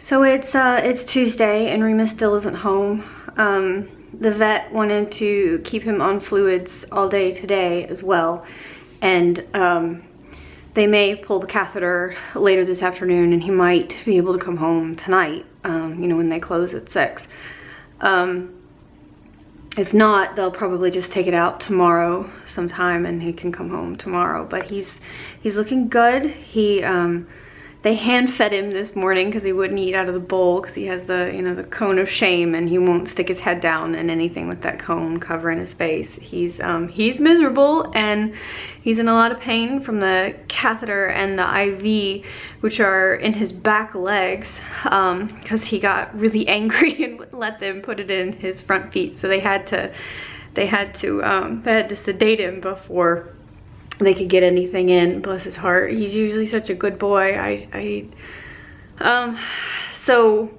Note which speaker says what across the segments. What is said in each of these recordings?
Speaker 1: So it's Tuesday and Remus still isn't home. The vet wanted to keep him on fluids all day today as well, and they may pull the catheter later this afternoon, and he might be able to come home tonight, you know, when they close at 6. If not, they'll probably just take it out tomorrow sometime and he can come home tomorrow. But he's looking good. They hand fed him this morning because he wouldn't eat out of the bowl because he has the, you know, the cone of shame, and he won't stick his head down in anything with that cone covering his face. He's miserable, and he's in a lot of pain from the catheter and the IV, which are in his back legs, because he got really angry and wouldn't let them put it in his front feet. So they had to sedate him before they could get anything in. Bless his heart. He's usually such a good boy. So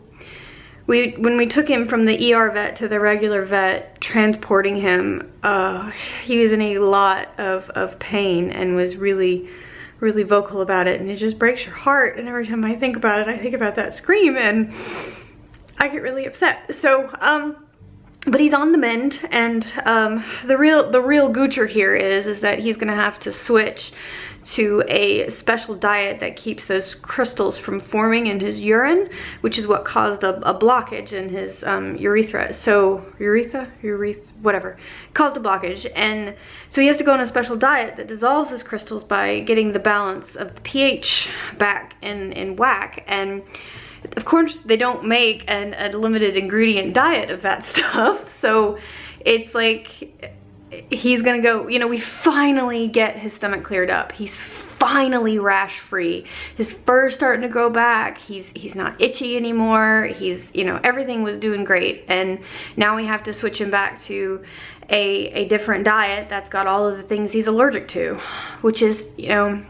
Speaker 1: when we took him from the ER vet to the regular vet, transporting him, he was in a lot of pain and was really vocal about it, and it just breaks your heart. And every time I think about it, I think about that scream and I get really upset. So but he's on the mend, and the real goocher here is that he's gonna have to switch to a special diet that keeps those crystals from forming in his urine, which is what caused a blockage in his urethra. So urethra, whatever, caused a blockage, and so he has to go on a special diet that dissolves his crystals by getting the balance of the pH back in whack. And of course, they don't make a limited ingredient diet of that stuff. So it's like, he's gonna go, you know, we finally get his stomach cleared up. He's finally rash free. His fur's starting to grow back. He's not itchy anymore. You know, everything was doing great. And now we have to switch him back to a different diet that's got all of the things he's allergic to, which is, you know,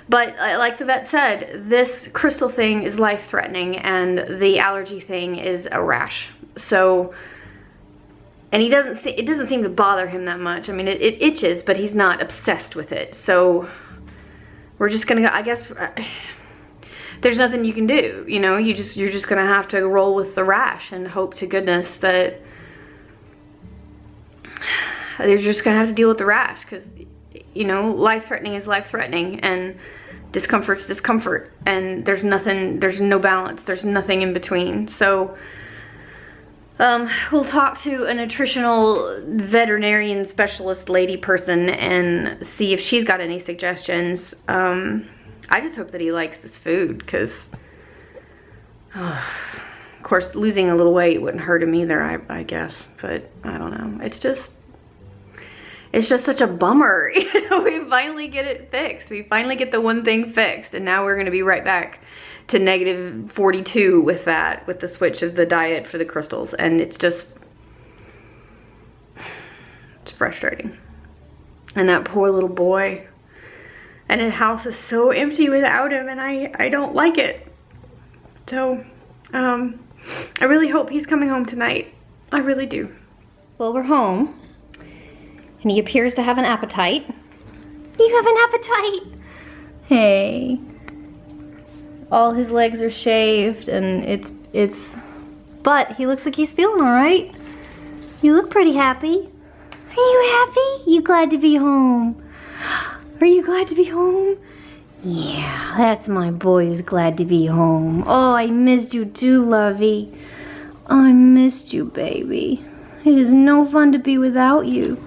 Speaker 1: but like the vet said, this crystal thing is life-threatening, and the allergy thing is a rash. So, and it doesn't seem to bother him that much. I mean, it itches, but he's not obsessed with it. So we're just gonna go, I guess, there's nothing you can do, you know. You're just gonna have to roll with the rash and hope to goodness that they're just gonna have to deal with the rash, because, you know, life-threatening is life-threatening, and discomfort's discomfort, and there's no balance, there's nothing in between. So we'll talk to a nutritional veterinarian specialist lady person and see if she's got any suggestions. I just hope that he likes this food, because of course losing a little weight wouldn't hurt him either, I guess, but I don't know. It's just such a bummer. You know, we finally get it fixed. We finally get the one thing fixed, and now we're gonna be right back to negative 42 with that, with the switch of the diet for the crystals. And it's frustrating. And that poor little boy. And his house is so empty without him, and I don't like it. So, I really hope he's coming home tonight. I really do. Well, we're home. And he appears to have an appetite. You have an appetite! Hey. All his legs are shaved, and but he looks like he's feeling all right. You look pretty happy. Are you happy? You glad to be home? Are you glad to be home? Yeah, that's my boy who's glad to be home. Oh, I missed you too, lovey. I missed you, baby. It is no fun to be without you.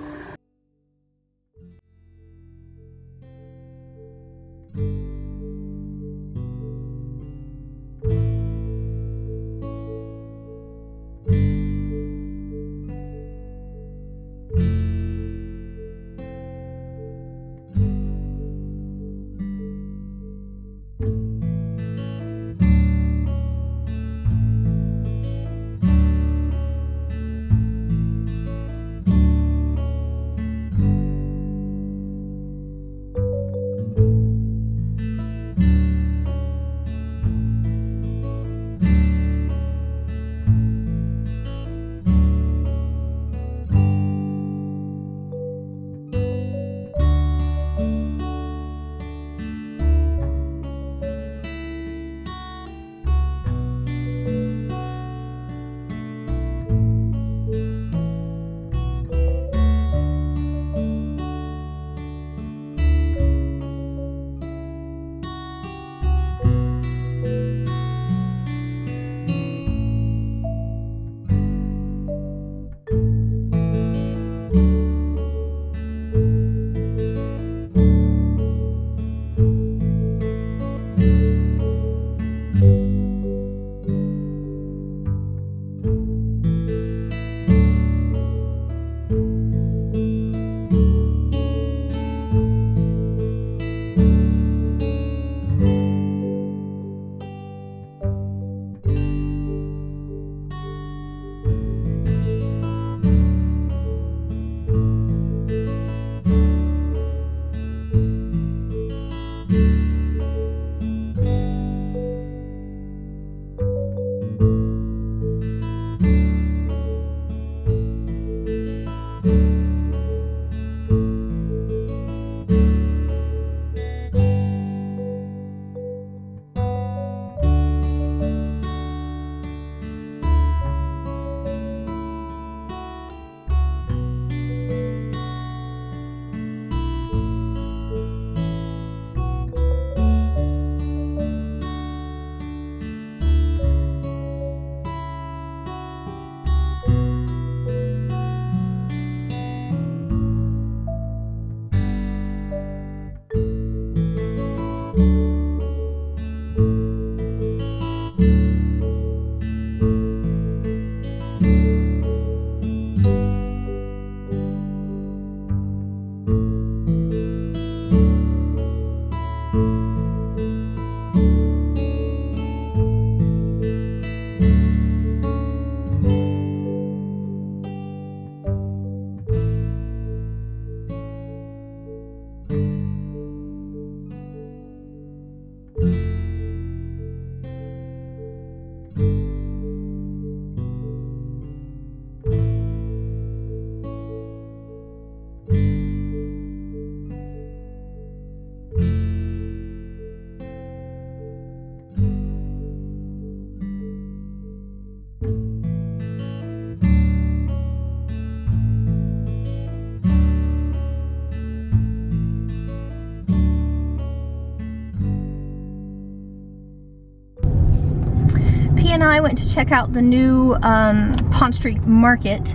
Speaker 2: And I went to check out the new Pond Street Market,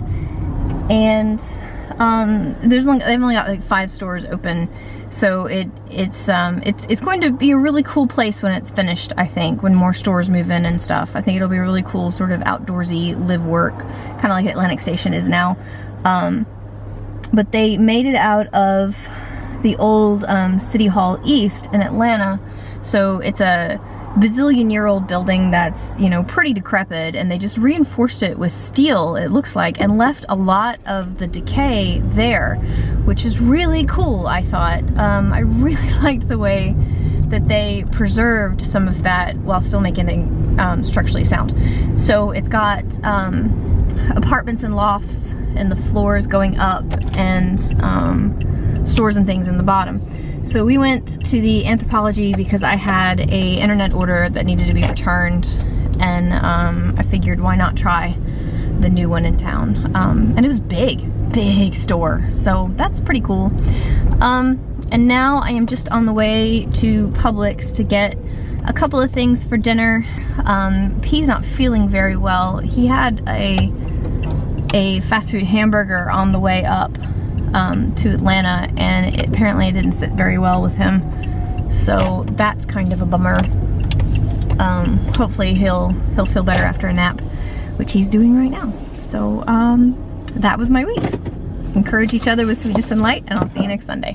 Speaker 2: and they've only got like 5 stores open, so it's going to be a really cool place when it's finished. I think when more stores move in and stuff, I think it'll be a really cool sort of outdoorsy live work, kind of like Atlantic Station is now. But they made it out of the old City Hall East in Atlanta, so it's a bazillion-year-old building that's, you know, pretty decrepit, and they just reinforced it with steel, it looks like, and left a lot of the decay there, which is really cool, I thought. I really liked the way that they preserved some of that while still making it structurally sound. So it's got apartments and lofts and the floors going up, and stores and things in the bottom. So we went to the Anthropologie because I had a internet order that needed to be returned, and I figured why not try the new one in town. And it was big store, so that's pretty cool. And now I am just on the way to Publix to get a couple of things for dinner. He's not feeling very well. He had a fast food hamburger on the way up to Atlanta, and apparently it didn't sit very well with him, so that's kind of a bummer. Hopefully he'll feel better after a nap, which he's doing right now. So that was my week. Encourage each other with sweetness and light, and I'll see you next Sunday.